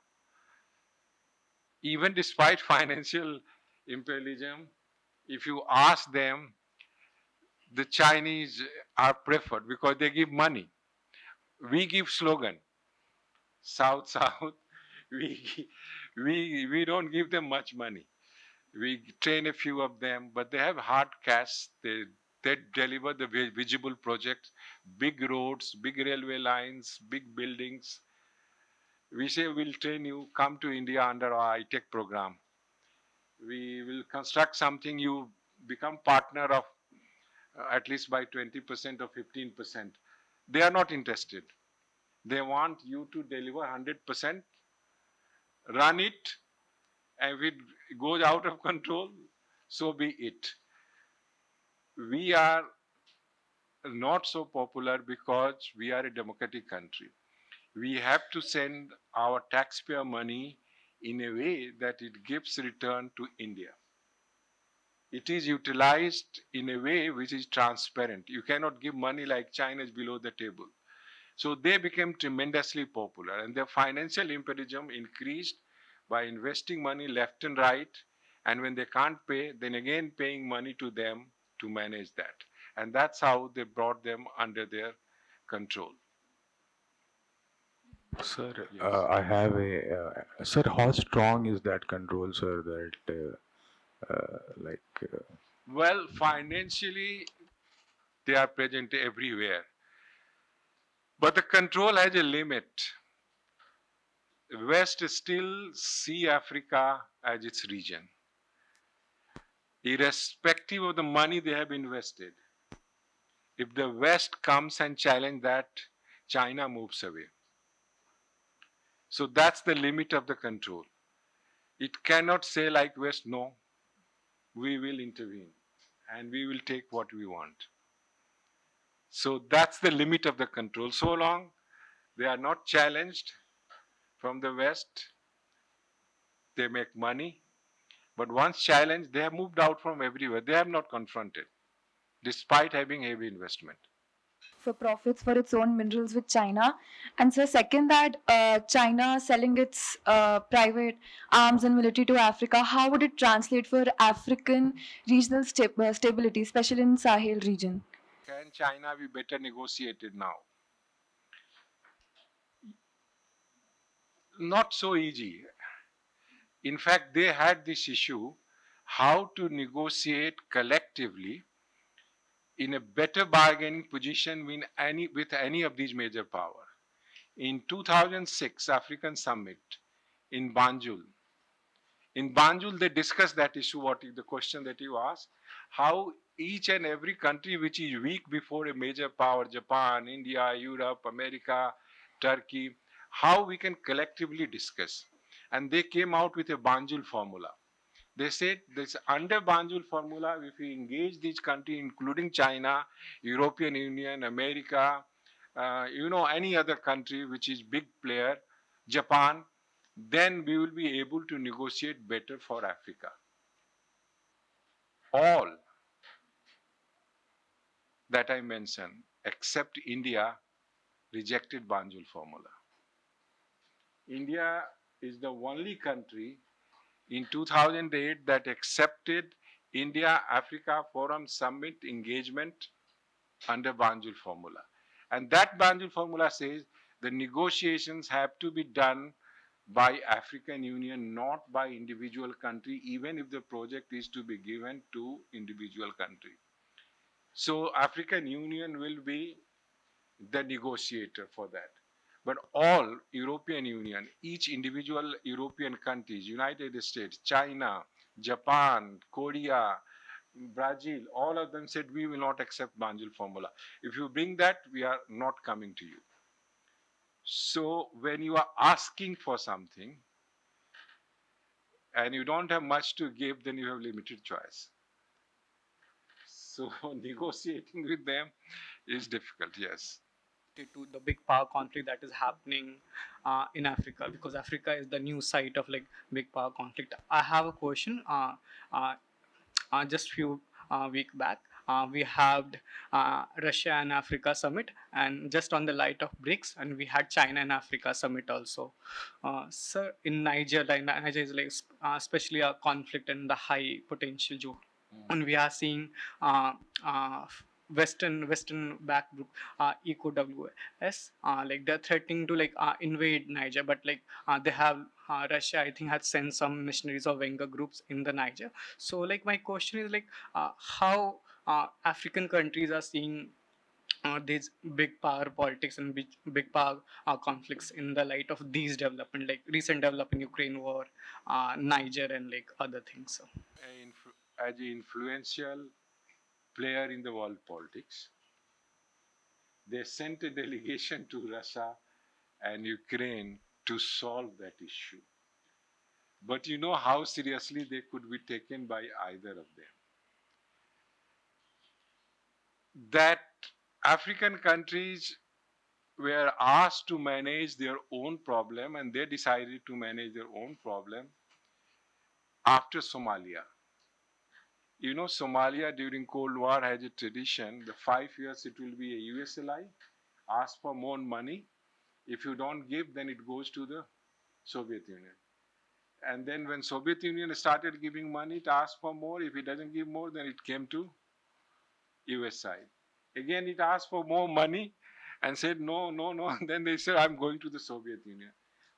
Even despite financial imperialism, if you ask them, the Chinese are preferred because they give money. We give slogan, South, South. We, we don't give them much money. We train a few of them, but they have hard cash. They deliver the visible projects, big roads, big railway lines, big buildings. We say we'll train you, come to India under our I-Tech program. We will construct something, you become partner of at least by 20% or 15%. They are not interested. They want you to deliver 100%, run it, and if it goes out of control, so be it. We are not so popular because we are a democratic country. We have to send our taxpayer money in a way that it gives return to India. It is utilized in a way which is transparent. You cannot give money like China is below the table. So they became tremendously popular, and their financial imperialism increased by investing money left and right. And when they can't pay, then again paying money to them to manage that. And that's how they brought them under their control. Sir, Yes. I have sir. How strong is that control, sir? That like Well, financially, they are present everywhere. But the control has a limit. West still see Africa as its region, irrespective of the money they have invested. If the West comes and challenge that, China moves away. So that's the limit of the control. It cannot say like West, no, we will intervene and we will take what we want. So that's the limit of the control. So long they are not challenged from the West, they make money. But once challenged, they have moved out from everywhere. They have not confronted, despite having heavy investment. For profits for its own minerals with China. And so, second, that China selling its private arms and military to Africa, how would it translate for African regional stability, especially in Sahel region? Can China be better negotiated now? Not so easy. In fact, they had this issue how to negotiate collectively in a better bargaining position with any of these major powers. In 2006 African Summit in Banjul, they discussed that issue, what is the question that you asked, how each and every country which is weak before a major power, Japan, India, Europe, America, Turkey, how we can collectively discuss. And they came out with a Banjul formula. They said this under Banjul formula, if we engage these countries, including China, European Union, America, any other country which is big player, Japan, then we will be able to negotiate better for Africa. All that I mentioned, except India, rejected Banjul formula. India is the only country in 2008 that accepted India Africa Forum Summit engagement under Banjul formula. And that Banjul formula says the negotiations have to be done by African Union, not by individual country, even if the project is to be given to individual country. So African Union will be the negotiator for that. But all European Union, each individual European countries, United States, China, Japan, Korea, Brazil, all of them said we will not accept Banjul formula. If you bring that, we are not coming to you. So when you are asking for something and you don't have much to give, then you have limited choice. So negotiating with them is difficult, yes. To the big power conflict that is happening in Africa, because Africa is the new site of like big power conflict. I have a question. Uh, just few week back, we had Russia and Africa summit, and just on the light of BRICS, and we had China and Africa summit also. Sir, in Niger, like Niger is like especially a conflict and the high potential zone, and we are seeing uh, uh, Western back group ECOWS, like they're threatening to like invade Niger, but like they have Russia, I think, had sent some missionaries or Wenger groups in the Niger. So like my question is like how African countries are seeing these big power politics and big power conflicts in the light of these development, like recent development Ukraine war, Niger, and like other things. So. As an influential player in the world politics, they sent a delegation to Russia and Ukraine to solve that issue. But you know how seriously they could be taken by either of them. That African countries were asked to manage their own problem, and they decided to manage their own problem after Somalia. You know, Somalia during Cold War has a tradition, the 5 years it will be a US ally, ask for more money. If you don't give, then it goes to the Soviet Union. And then when Soviet Union started giving money, it asked for more. If it doesn't give more, then it came to US side. Again, it asked for more money and said, no, no, no. And then they said, I'm going to the Soviet Union.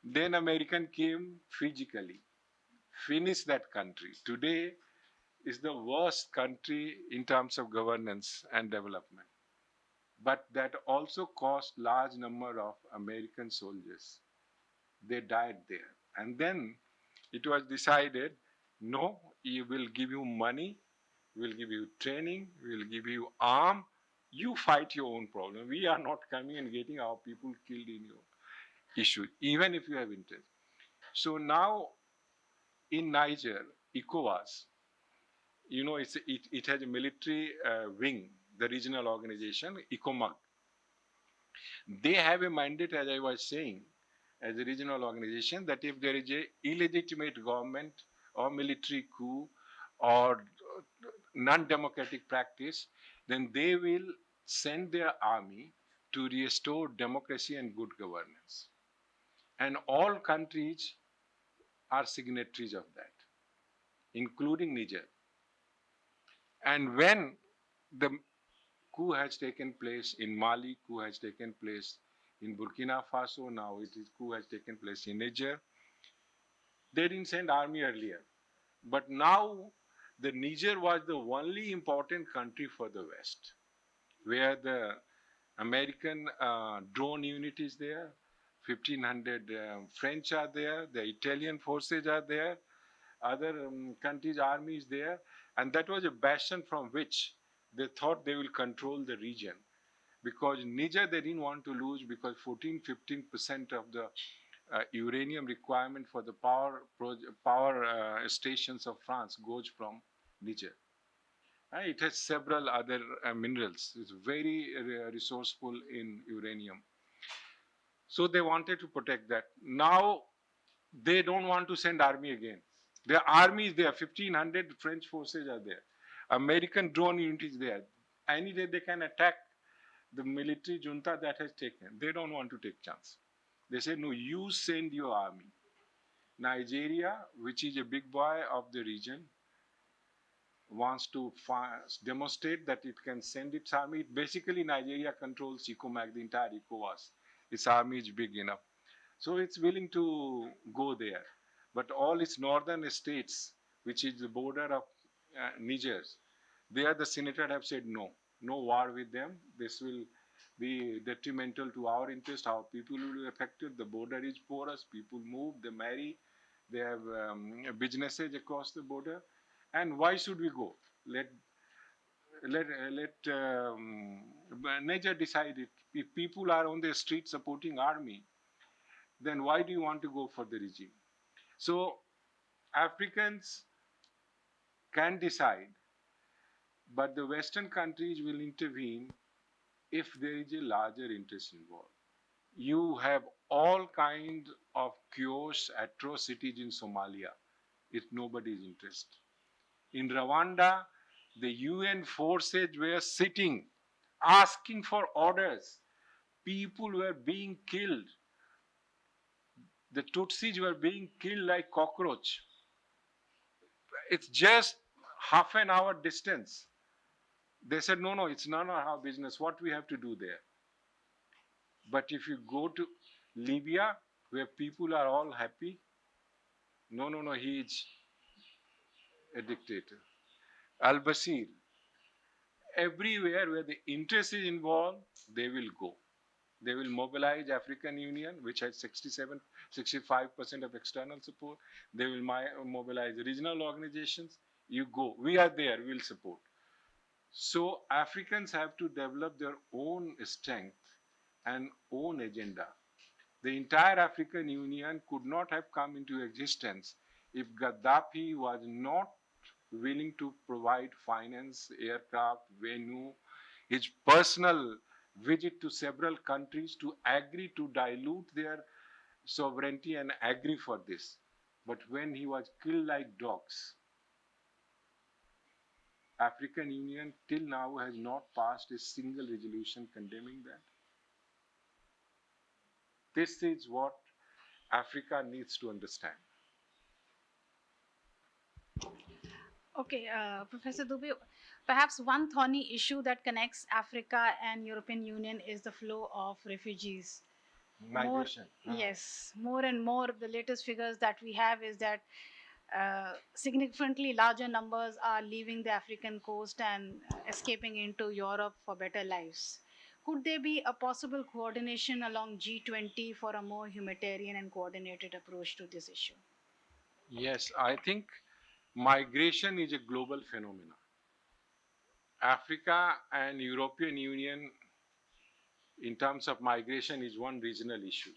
Then American came physically, finished that country. Today is the worst country in terms of governance and development. But that also cost large number of American soldiers. They died there. And then it was decided, no, we will give you money, we'll give you training, we'll give you arm, you fight your own problem. We are not coming and getting our people killed in your issue, even if you have interest. So now in Niger, ECOWAS, it has a military wing, the regional organization, ECOMAG. They have a mandate, as I was saying, as a regional organization, that if there is a illegitimate government or military coup or non-democratic practice, then they will send their army to restore democracy and good governance. And all countries are signatories of that, including Niger. And when the coup has taken place in Mali, coup has taken place in Burkina Faso, now it is coup has taken place in Niger. They didn't send army earlier. But now the Niger was the only important country for the West, where the American drone unit is there, 1,500 French are there, the Italian forces are there, other countries' army is there, and that was a bastion from which they thought they will control the region. Because Niger they didn't want to lose, because 14-15% of the uranium requirement for the power stations of France goes from Niger. It has several other minerals. It's very resourceful in uranium. So they wanted to protect that. Now they don't want to send army again. Their army is there. 1,500 French forces are there. American drone unit is there. Any day they can attack the military junta that has taken. They don't want to take chance. They say, no, you send your army. Nigeria, which is a big boy of the region, wants to demonstrate that it can send its army. Basically, Nigeria controls ECOMAG, the entire ECOWAS. Its army is big enough. So it's willing to go there. But all its northern states, which is the border of Niger, there the senator have said no, no war with them. This will be detrimental to our interest. Our people will be affected. The border is porous. People move, they marry, they have businesses across the border. And why should we go? Let nature decide it. If people are on the street supporting army, then why do you want to go for the regime? So Africans can decide, but the Western countries will intervene if there is a larger interest involved. You have all kinds of chaos, atrocities in Somalia. It's nobody's interest. In Rwanda, the UN forces were sitting, asking for orders. People were being killed. The Tutsis were being killed like cockroach. It's just half an hour distance. They said, no, no, it's none of our business. What we have to do there? But if you go to Libya, where people are all happy, no, no, no, he is a dictator. Al-Bashir, everywhere where the interest is involved, they will go. They will mobilize African Union, which has 65% of external support. They will mobilize regional organizations. You go. We are there. We'll support. So Africans have to develop their own strength and own agenda. The entire African Union could not have come into existence if Gaddafi was not willing to provide finance, aircraft, venue, his personal visit to several countries to agree to dilute their sovereignty and agree for this. But when he was killed like dogs, African Union till now has not passed a single resolution condemning that. This is what Africa needs to understand. Okay, Professor Dubey, perhaps one thorny issue that connects Africa and European Union is the flow of refugees. More, Migration. yes, more and more, the latest figures that we have is that significantly larger numbers are leaving the African coast and escaping into Europe for better lives. Could there be a possible coordination along G20 for a more humanitarian and coordinated approach to this issue? Yes, I think migration is a global phenomenon. Africa and European Union in terms of migration is one regional issue.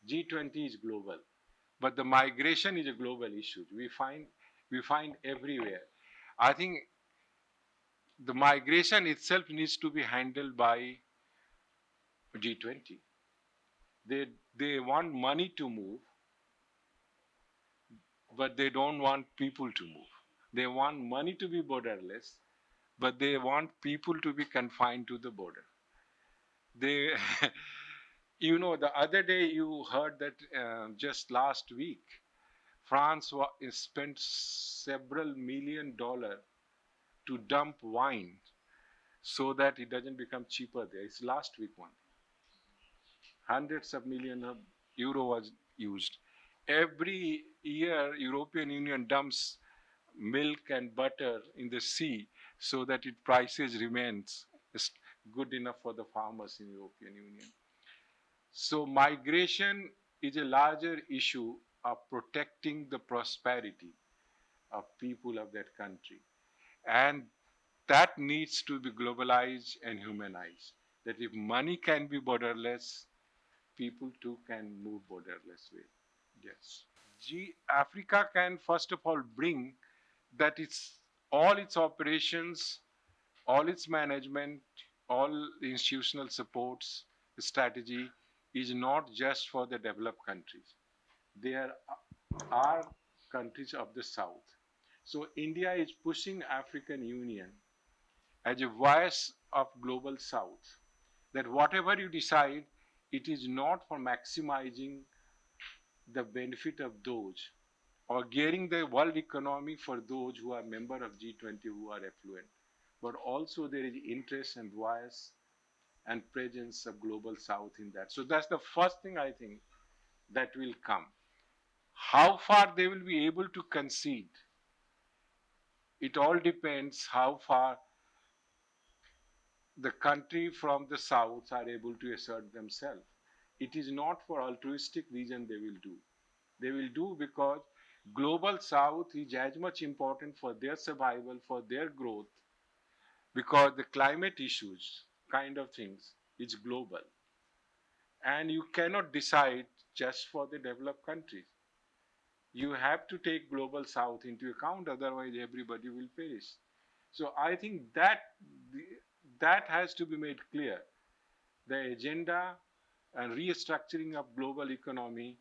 G20 is global, but the migration is a global issue. We find everywhere. I think the migration itself needs to be handled by G20. They want money to move, but they don't want people to move. They want money to be borderless, but they want people to be confined to the border. They, the other day you heard that just last week, France spent several $1 million to dump wine so that it doesn't become cheaper there. It's last week one. Hundreds of millions of euro was used. Every year, European Union dumps milk and butter in the sea so that its prices remains good enough for the farmers in European Union. So migration is a larger issue of protecting the prosperity of people of that country. And that needs to be globalized and humanized. That if money can be borderless, people too can move borderless way. Yes. Africa can first of all bring that it's all its operations, all its management, all institutional supports, strategy is not just for the developed countries. There are countries of the South. So India is pushing African Union as a voice of global South, that whatever you decide, it is not for maximizing the benefit of those or gearing the world economy for those who are member of G20 who are affluent, but also there is interest and voice and presence of global South in that. So that's the first thing I think that will come. How far they will be able to concede, it all depends how far the country from the South are able to assert themselves. It is not for altruistic reason they will do. They will do because global South is as much important for their survival, for their growth, because the climate issues kind of things is global. And you cannot decide just for the developed countries. You have to take global South into account, otherwise everybody will perish. So I think that has to be made clear. The agenda and restructuring of global economy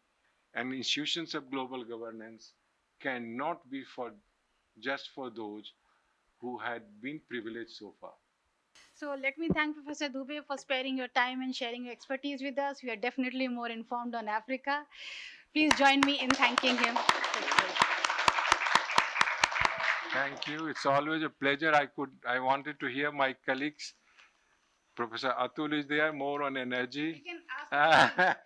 and institutions of global governance cannot be for just for those who had been privileged so far. So let me thank Professor Dubey for sparing your time and sharing your expertise with us. We are definitely more informed on Africa. Please join me in thanking him. Thank you. It's always a pleasure. I wanted to hear my colleagues. Professor Atul is there, more on energy. You can ask